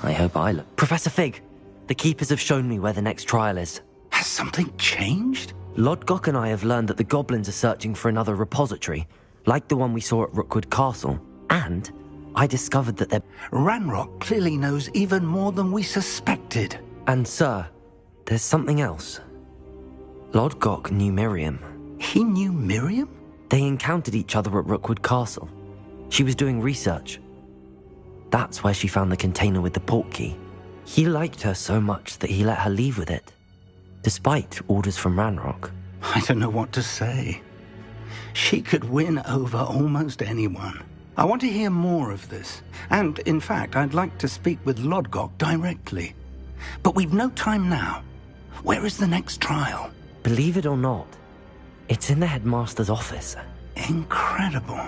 I hope I look... Professor Fig, the Keepers have shown me where the next trial is. Has something changed? Lodgok and I have learned that the goblins are searching for another repository, like the one we saw at Rookwood Castle. And I discovered that they're... Ranrock clearly knows even more than we suspected. And sir, there's something else. Lodgok knew Miriam. He knew Miriam? They encountered each other at Rookwood Castle. She was doing research. That's where she found the container with the port key. He liked her so much that he let her leave with it, despite orders from Ranrock. I don't know what to say. She could win over almost anyone. I want to hear more of this. And, in fact, I'd like to speak with Lodgok directly. But we've no time now. Where is the next trial? Believe it or not, it's in the headmaster's office. Incredible.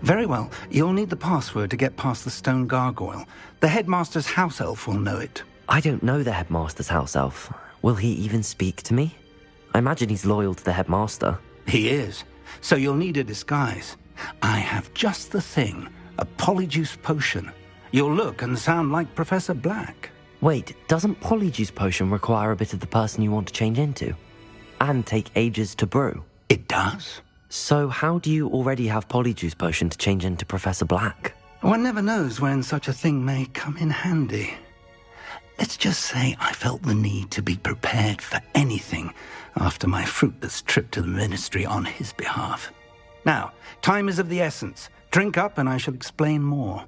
Very well. You'll need the password to get past the stone gargoyle. The headmaster's house elf will know it. I don't know the headmaster's house elf. Will he even speak to me? I imagine he's loyal to the headmaster. He is. So you'll need a disguise. I have just the thing. A polyjuice potion. You'll look and sound like Professor Black. Wait, doesn't polyjuice potion require a bit of the person you want to change into? And take ages to brew? It does. So how do you already have polyjuice potion to change into Professor Black? One never knows when such a thing may come in handy. Let's just say I felt the need to be prepared for anything after my fruitless trip to the ministry on his behalf. Now, time is of the essence. Drink up and I shall explain more.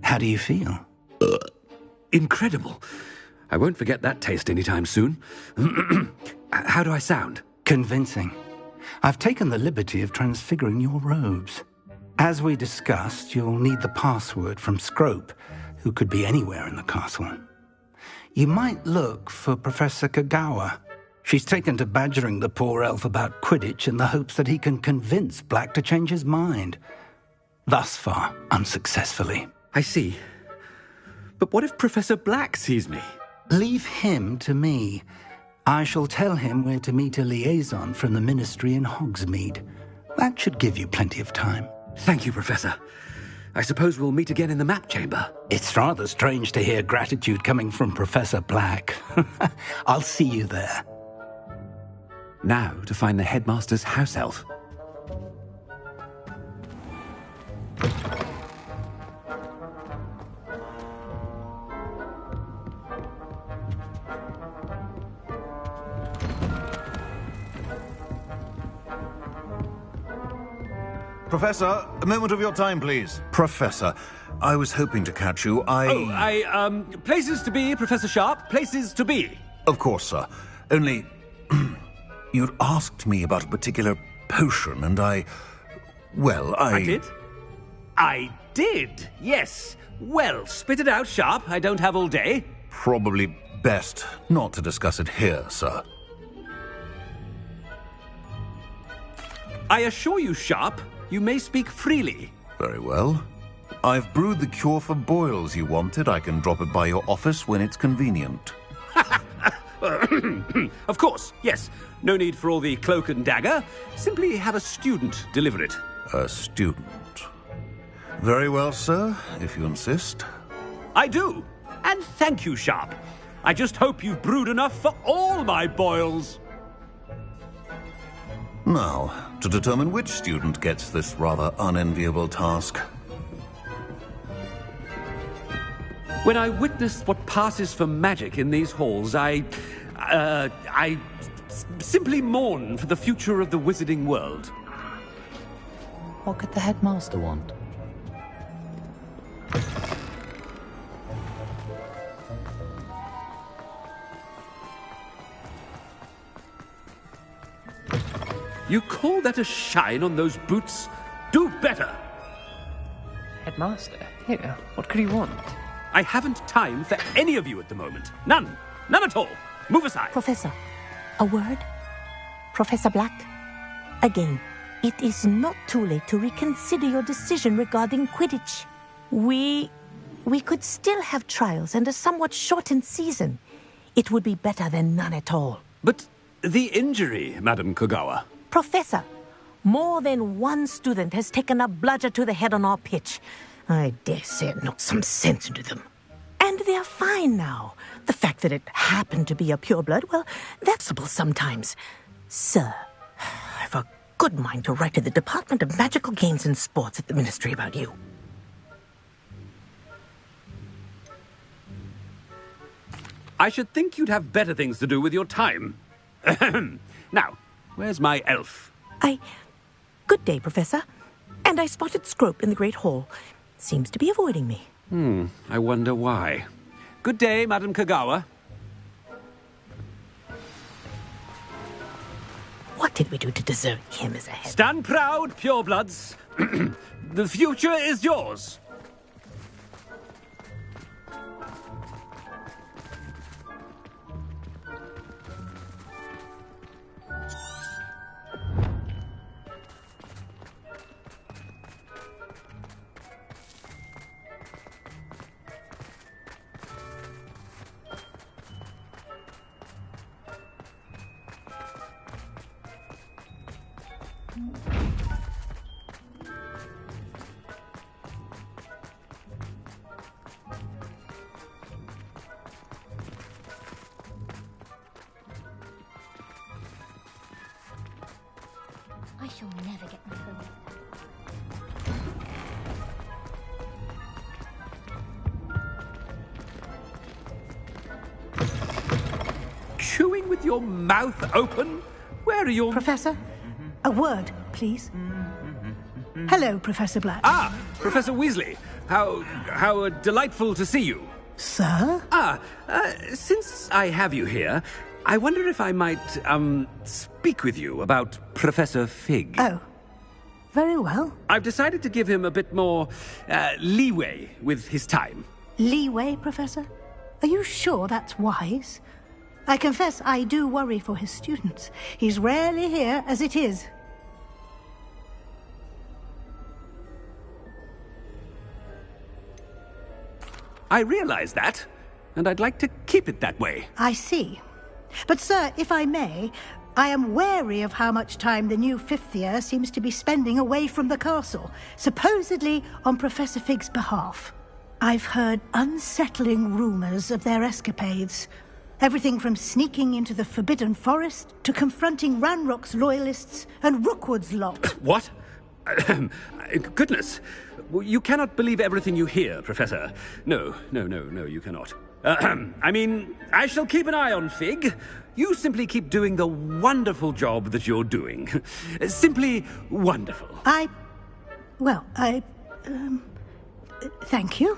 How do you feel? Incredible. I won't forget that taste anytime soon. How do I sound? Convincing. I've taken the liberty of transfiguring your robes. As we discussed, you'll need the password from Scrope, who could be anywhere in the castle. You might look for Professor Kagawa. She's taken to badgering the poor elf about Quidditch in the hopes that he can convince Black to change his mind. Thus far, unsuccessfully. I see. But what if Professor Black sees me? Leave him to me. I shall tell him where to meet a liaison from the ministry in Hogsmeade. That should give you plenty of time. Thank you, Professor. I suppose we'll meet again in the map chamber. It's rather strange to hear gratitude coming from Professor Black. I'll see you there. Now to find the headmaster's house elf. Professor, a moment of your time, please. Professor, I was hoping to catch you. Places to be, Professor Sharp. Places to be. Of course, sir. Only... you'd asked me about a particular potion, and I did? I did, yes. Well, spit it out, Sharp. I don't have all day. Probably best not to discuss it here, sir. I assure you, Sharp, you may speak freely. Very well. I've brewed the cure for boils you wanted. I can drop it by your office when it's convenient. Of course, yes. No need for all the cloak and dagger. Simply have a student deliver it. A student. Very well, sir, if you insist. I do. And thank you, Sharp. I just hope you've brewed enough for all my boils. Now, to determine which student gets this rather unenviable task. When I witness what passes for magic in these halls, I simply mourn for the future of the wizarding world. What could the headmaster want? You call that a shine on those boots? Do better! Headmaster? Here, what could he want? I haven't time for any of you at the moment. None. None at all. Move aside. Professor, a word? Professor Black? Again. It is not too late to reconsider your decision regarding Quidditch. We could still have trials and a somewhat shortened season. It would be better than none at all. But the injury, Madam Kogawa. Professor, more than one student has taken a bludger to the head on our pitch. I dare say it knocked some sense into them. And they're fine now. The fact that it happened to be a pureblood, well, that's possible sometimes. Sir, I've a good mind to write to the Department of Magical Games and Sports at the Ministry about you. I should think you'd have better things to do with your time. Now, where's my elf? Good day, Professor. And I spotted Scrope in the Great Hall. Seems to be avoiding me. I wonder why. Good day, Madam Kogawa. What did we do to deserve him as a head? Stand proud, purebloods. The future is yours. I shall never get my fill. Chewing with your mouth open? Where are your... Professor, a word, please. Hello, Professor Black. Ah, Professor Weasley. How delightful to see you. Sir? Since I have you here, I wonder if I might, speak with you about Professor Fig. Oh, very well. I've decided to give him a bit more, leeway with his time. Leeway, Professor? Are you sure that's wise? I confess I do worry for his students. He's rarely here as it is. I realize that, and I'd like to keep it that way. I see. But, sir, if I may, I am wary of how much time the new fifth year seems to be spending away from the castle, supposedly on Professor Fig's behalf. I've heard unsettling rumours of their escapades. Everything from sneaking into the Forbidden Forest to confronting Ranrock's loyalists and Rookwood's lot. What? Goodness. You cannot believe everything you hear, Professor. No, you cannot. I mean, I shall keep an eye on Fig. You simply keep doing the wonderful job that you're doing. Simply wonderful. Thank you.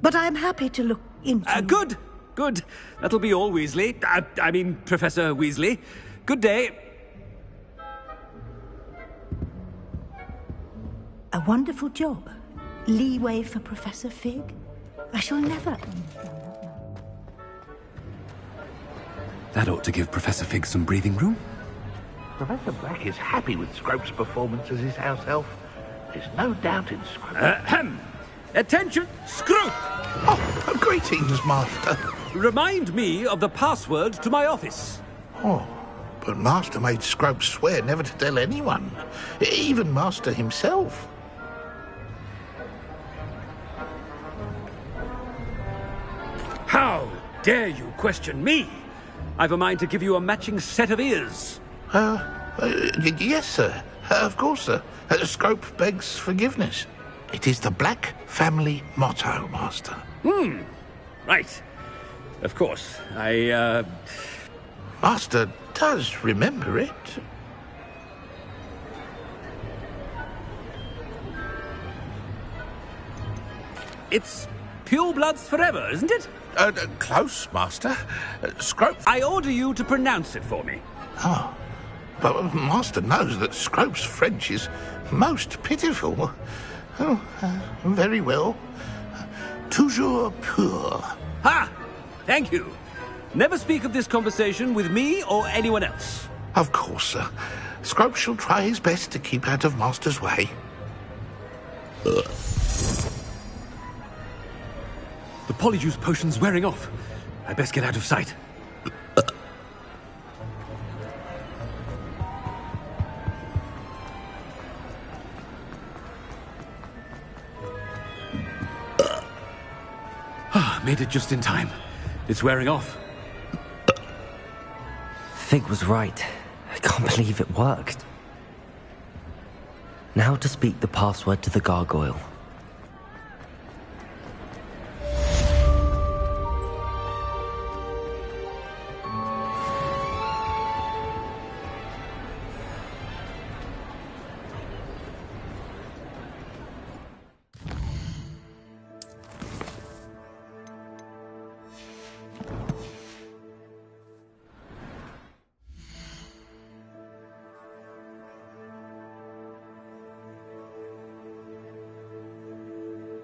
But I'm happy to look into... Good. That'll be all, Weasley. I mean, Professor Weasley. Good day. A wonderful job. Leeway for Professor Fig. I shall never... That ought to give Professor Fig some breathing room. Professor Black is happy with Scrope's performance as his house elf. There's no doubt in Scrope. Attention, Scrope! Oh, greetings, Master. Remind me of the password to my office. Oh, but Master made Scrope swear never to tell anyone, even Master himself. How dare you question me? I've a mind to give you a matching set of ears. Yes, sir. Of course, sir. Scrope begs forgiveness. It is the Black family motto, Master. Right. Of course. Master does remember it. It's purebloods forever, isn't it? Close, Master. Scrope... I order you to pronounce it for me. Oh, but Master knows that Scrope's French is most pitiful. Oh, very well. Toujours pur. Ha! Thank you. Never speak of this conversation with me or anyone else. Of course, sir. Scrope shall try his best to keep out of Master's way. The polyjuice potion's wearing off. I best get out of sight. Made it just in time. It's wearing off. Fig was right. I can't believe it worked. Now to speak the password to the gargoyle.